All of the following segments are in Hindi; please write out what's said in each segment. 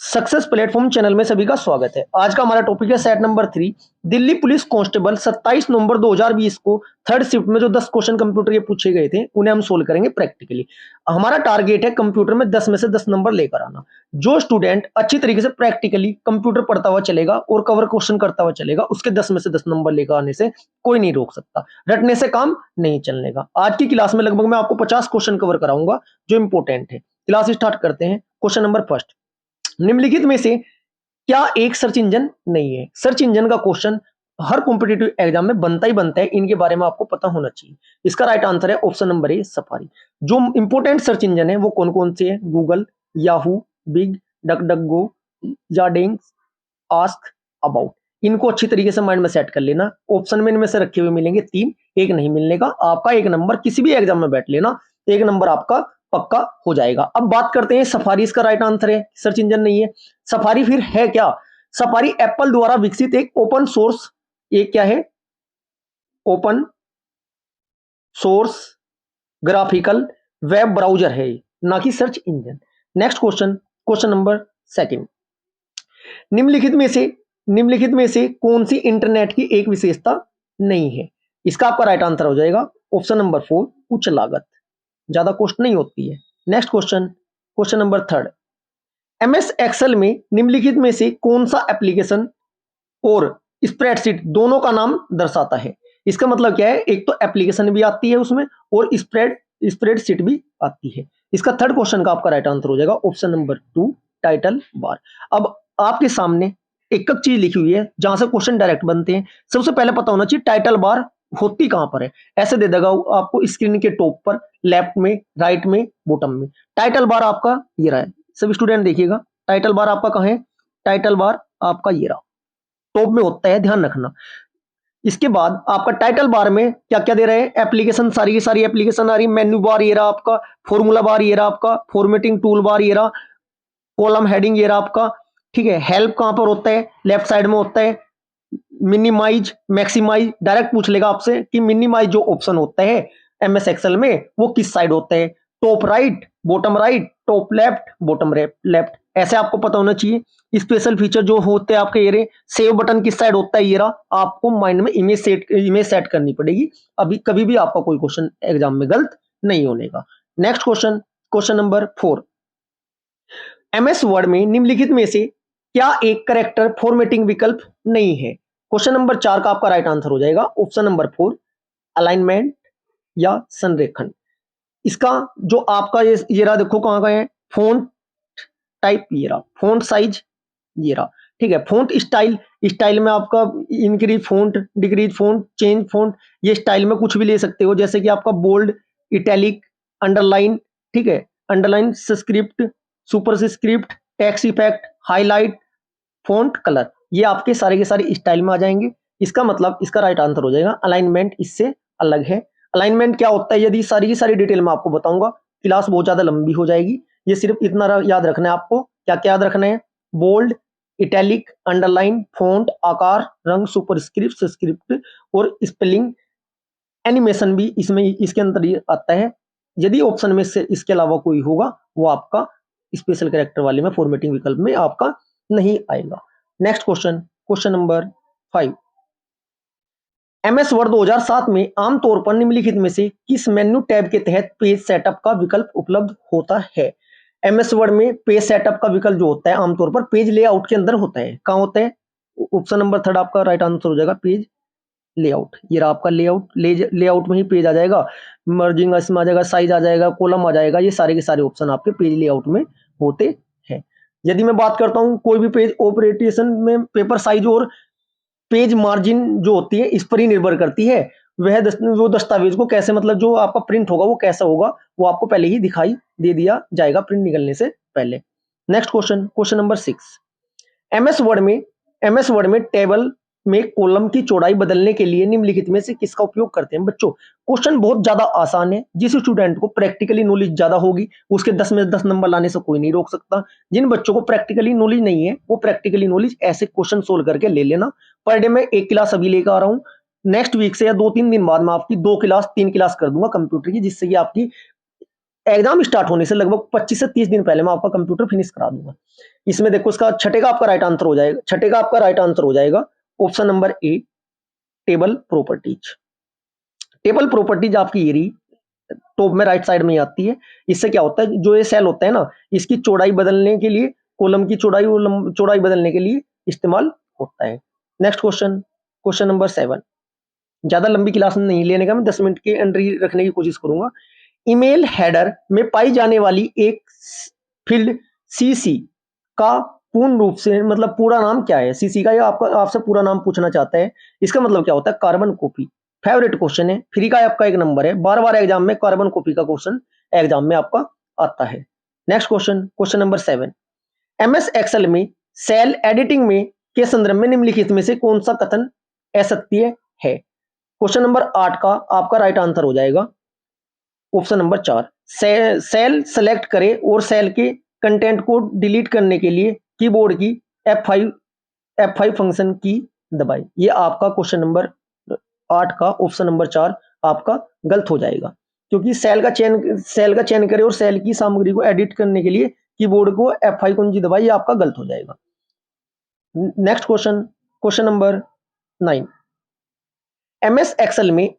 सक्सेस प्लेटफॉर्म चैनल में सभी का स्वागत है। आज का हमारा टॉपिक है set number 3। Delhi police constable 27 नवंबर 2020 को थर्ड शिफ्ट में जो 10 क्वेश्चन कंप्यूटर के पूछे गए थे उन्हें हम सोल्व करेंगे प्रैक्टिकली। हमारा टारगेट है कंप्यूटर में 10 में से 10 नंबर लेकर आना। जो स्टूडेंट अच्छी तरीके से प्रैक्टिकली कंप्यूटर पढ़ता हुआ चलेगा और कवर क्वेश्चन करता हुआ चलेगा उसके 10 में से 10 नंबर लेकर आने से कोई नहीं रोक सकता। रटने से काम नहीं चलनेगा। आज की क्लास में लगभग मैं आपको 50 क्वेश्चन कवर कराऊंगा जो इंपॉर्टेंट है। क्लास स्टार्ट करते हैं। क्वेश्चन नंबर फर्स्ट, निम्नलिखित में से क्या एक सर्च इंजन नहीं है? सर्च इंजन का क्वेश्चन हर कॉम्पिटिटिव एग्जाम में बनता ही बनता है, इनके बारे में आपको पता होना चाहिए। इसका राइट आंसर है ऑप्शन नंबर ए, सफारी। जो इंपोर्टेंट सर्च इंजन है वो कौन कौन से है? Google, Yahoo, Bing, DuckDuckGo, यार्डिंग, आस्क, अबाउट। इनको अच्छी तरीके से माइंड में सेट कर लेना। ऑप्शन में इनमें से रखे हुए मिलेंगे 3, एक नहीं मिलने का। आपका एक नंबर किसी भी एग्जाम में बैठ लेना, एक नंबर आपका पक्का हो जाएगा। अब बात करते हैं सफारी। इसका राइट आंसर है सर्च इंजन नहीं है। सफारी फिर है क्या? सफारी एप्पल द्वारा विकसित एक ओपन सोर्स, एक क्या है? Open source graphical web browser है, ना कि search engine. Next question, question number second, निम्नलिखित में से कौन सी इंटरनेट की एक विशेषता नहीं है? इसका आपका राइट आंसर हो जाएगा ऑप्शन नंबर 4, उच्च लागत। ज्यादा कॉस्ट नहीं होती है। Next question, question number third, MS Excel में निम्नलिखित में से कौन सा एप्लीकेशन और स्प्रेडशीट दोनों का नाम दर्शाता है? इसका मतलब क्या है? एक तो एप्लीकेशन भी आती है उसमें और स्प्रेडशीट भी आती है। इसका थर्ड क्वेश्चन का आपका राइट आंसर हो जाएगा ऑप्शन नंबर 2, टाइटल बार। अब आपके सामने एक चीज लिखी हुई है जहां से क्वेश्चन डायरेक्ट बनते हैं। सबसे पहले पता होना चाहिए टाइटल बार होती कहां पर है। ऐसे दे देगा आपको स्क्रीन के टॉप पर, लेफ्ट में, राइट में, बॉटम में। टाइटल बार आपका ये रहा है। सभी स्टूडेंट देखिएगा, टाइटल बार आपका कहां है? टाइटल बार आपका ये रहा, टॉप में होता है, ध्यान रखना। इसके बाद आपका टाइटल बार में क्या क्या दे रहे हैं? एप्लीकेशन, सारी की सारी एप्लीकेशन आ रही है। मेन्यू बार ये रहा आपका, फॉर्मूला बार ये रहा आपका, फॉर्मेटिंग टूल बार ये रहा, कॉलम हेडिंग ये रहा आपका। ठीक है, हेल्प कहां पर होता है? लेफ्ट साइड में होता है। मिनिमाइज, मैक्सिमाइज डायरेक्ट पूछ लेगा आपसे कि मिनिमाइज जो ऑप्शन होता है एमएस एक्सेल में वो किस साइड होता है? Top right, bottom right, top left, bottom left. ऐसे आपको पता होना चाहिए। स्पेशल फीचर जो होते हैं आपके ये, सेव बटन किस साइड होता है? ये रहा। आपको माइंड में इमेज सेट करनी पड़ेगी, अभी कभी भी आपका कोई क्वेश्चन एग्जाम में गलत नहीं होने का। Next question, question number 4, MS word में निम्नलिखित में से क्या एक करेक्टर फॉर्मेटिंग विकल्प नहीं है? क्वेश्चन नंबर 4 का आपका राइट आंसर हो जाएगा ऑप्शन नंबर 4, अलाइनमेंट या संरेखण। इसका जो आपका ये रहा, देखो कहां का है? फॉन्ट टाइप ये रहा, फॉन्ट साइज ये रहा। ठीक है, फॉन्ट स्टाइल, स्टाइल में आपका increase font, decrease font, change font, ये स्टाइल में कुछ भी ले सकते हो, जैसे कि आपका बोल्ड, इटैलिक, अंडरलाइन। ठीक है, underline, subscript, superscript, text effect, highlight, font colour, ये आपके सारे के सारे स्टाइल में आ जाएंगे। इसका मतलब इसका राइट आंसर हो जाएगा अलाइनमेंट इससे अलग है। अलाइनमेंट क्या होता है? यदि सारी की सारी डिटेल में आपको बताऊंगा क्लास बहुत ज्यादा लंबी हो जाएगी। ये सिर्फ इतना याद रखना है आपको। क्या क्या याद रखना है? बोल्ड, इटैलिक, अंडरलाइन, फॉन्ट, आकार, रंग, सुपरस्क्रिप्ट, सब्सक्रिप्ट और स्पेलिंग, एनिमेशन भी इसमें इसके अंदर आता है। यदि ऑप्शन में से इसके अलावा कोई होगा वो आपका स्पेशल कैरेक्टर वाले में, फॉर्मेटिंग विकल्प में आपका नहीं आएगा। Next question, question number 5, MS word 2007 में आमतौर पर निम्नलिखित में से किस मेन्यू टैब के तहत पेज सेटअप का विकल्प उपलब्ध होता है? एमएस वर्ड में पेज सेटअप का विकल्प जो होता है आमतौर पर पेज लेआउट के अंदर होता है। कहां होता है? ऑप्शन नंबर 3 आपका राइट आंसर हो जाएगा पेज लेआउट। ये रहा आपका लेआउट, लेआउट में ही पेज आ जाएगा, मर्जिंग इसमें आ जाएगा, साइज आ जाएगा, कॉलम आ जाएगा। ये सारे के सारे ऑप्शन आपके पेज लेआउट में होते हैं। यदि मैं बात करता हूं कोई भी पेज ऑपरेशन में, पेपर साइज और पेज मार्जिन जो होती है इस पर ही निर्भर करती है। वो दस्तावेज को कैसे, मतलब जो आपका प्रिंट होगा वो कैसा होगा वो आपको पहले ही दिखाई दे दिया जाएगा प्रिंट निकलने से पहले। Next question, question number 6, MS word में टेबल में कॉलम की चौड़ाई बदलने के लिए निम्नलिखित में से किसका उपयोग करते हैं? बच्चों क्वेश्चन बहुत ज्यादा आसान है। जिस स्टूडेंट को प्रैक्टिकली नॉलेज ज्यादा होगी उसके 10 में 10 नंबर लाने से कोई नहीं रोक सकता। जिन बच्चों को प्रैक्टिकली नॉलेज नहीं है वो प्रैक्टिकली नॉलेज ऐसे क्वेश्चन सोल्व करके ले लेना। पर डे में एक क्लास अभी लेकर आ रहा हूँ। नेक्स्ट वीक से या 2-3 दिन बाद में आपकी 2 क्लास 3 क्लास कर दूंगा कंप्यूटर की, जिससे कि आपकी एग्जाम स्टार्ट होने से लगभग 25 से 30 दिन पहले मैं आपका कंप्यूटर फिनिश करा दूंगा। इसमें देखो इसका छठे का आपका राइट आंसर हो जाएगा, छठे का आपका राइट आंसर हो जाएगा ऑप्शन नंबर ए, टेबल प्रॉपर्टीज। टेबल प्रॉपर्टीज आपकी ये रही, टॉप में राइट साइड में आती है। इससे क्या होता है, जो ये सेल होता है ना, इसकी चौड़ाई बदलने के लिए, कॉलम की चौड़ाई और चौड़ाई बदलने के लिए इस्तेमाल होता है। Next question, question number 7। ज्यादा लंबी क्लास नहीं लेने का, मैं 10 मिनट के अंदर ही रखने की कोशिश करूंगा। ईमेल हेडर में पाई जाने वाली एक फील्ड सीसी का पूर्ण रूप से मतलब पूरा नाम क्या है? सीसी का या आपका आपसे पूरा नाम पूछना चाहता है। इसका मतलब क्या होता है? Carbon copy. फेवरेट क्वेश्चन है, फ्री का आपका 1 नंबर है, बार बार एग्जाम में कार्बन कॉपी का क्वेश्चन एग्जाम में आपका आता है। Next question, question number 7। MS Excel में सेल एडिटिंग में के संदर्भ में निम्नलिखित में से कौन सा कथन असत्य है? क्वेश्चन नंबर 8 का आपका राइट आंसर हो जाएगा ऑप्शन नंबर 4। सेल सेलेक्ट करें और सेल के कंटेंट को डिलीट करने के लिए कीबोर्ड की F5 फंक्शन की दबाएं। ये आपका क्वेश्चन नंबर 8 का ऑप्शन नंबर 4 आपका गलत हो जाएगा, क्योंकि सेल का चयन करें और सेल की सामग्री को एडिट करने के लिए कीबोर्ड को F5 कुंजी दबाएं, ये आपका गलत हो जाएगा। Next question, question number 9। MS Excel में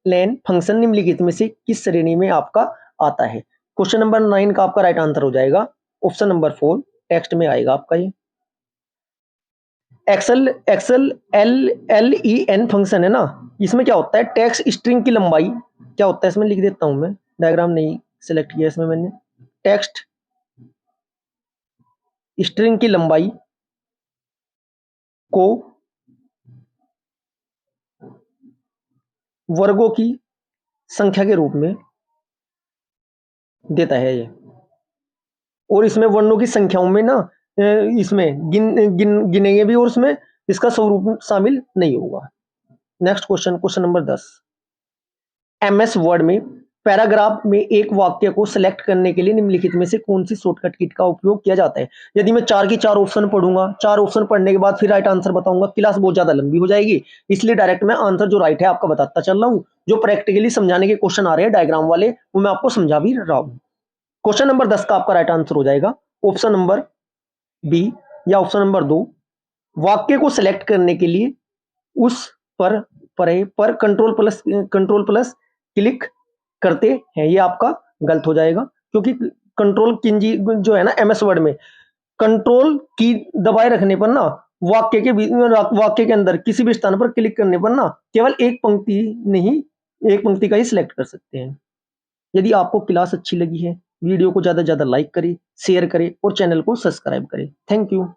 लेन फंक्शन निम्नलिखित में से किस श्रेणी में आपका आता है? क्वेश्चन नंबर 9 का आपका राइट आंसर हो जाएगा ऑप्शन नंबर 4, टेक्स्ट में आएगा आपका ये। एक्सेल एन फंक्शन है ना, इसमें क्या होता है? टेक्स्ट स्ट्रिंग की लंबाई क्या होता है, इसमें लिख देता हूं मैं, डायग्राम नहीं सिलेक्ट किया इसमें मैंने। टेक्स्ट स्ट्रिंग की लंबाई को वर्गों की संख्या के रूप में देता है ये, और इसमें वर्णों की संख्याओं में ना इसमें गिनेंगे भी, और उसमें इसका स्वरूप शामिल नहीं होगा। Next question, question number 10। MS word में पैराग्राफ में एक वाक्य को सिलेक्ट करने के लिए निम्नलिखित में से कौन सी शॉर्टकट कीट का उपयोग किया जाता है? यदि मैं 4 की 4 ऑप्शन पढ़ूंगा, 4 ऑप्शन पढ़ने के बाद फिर राइट आंसर बताऊंगा, क्लास बहुत ज्यादा लंबी हो जाएगी, इसलिए डायरेक्ट मैं आंसर जो राइट है आपका बताता चल रहा हूं। जो प्रैक्टिकली समझाने के क्वेश्चन आ रहे हैं डायग्राम वाले, वो मैं आपको समझा भी रहा हूं। क्वेश्चन नंबर 10 का आपका राइट आंसर हो जाएगा ऑप्शन नंबर बी या ऑप्शन नंबर 2। वाक्य को सिलेक्ट करने के लिए उस पर कंट्रोल प्लस क्लिक करते हैं, ये आपका गलत हो जाएगा, क्योंकि कंट्रोल की जो है ना एमएस वर्ड में, कंट्रोल की दबाए रखने पर ना वाक्य के अंदर किसी भी स्थान पर क्लिक करने पर ना केवल एक पंक्ति नहीं, एक पंक्ति का ही सिलेक्ट कर सकते हैं। यदि आपको क्लास अच्छी लगी है, वीडियो को ज्यादा से ज्यादा लाइक करें, शेयर करें और चैनल को सब्सक्राइब करें। Thank you.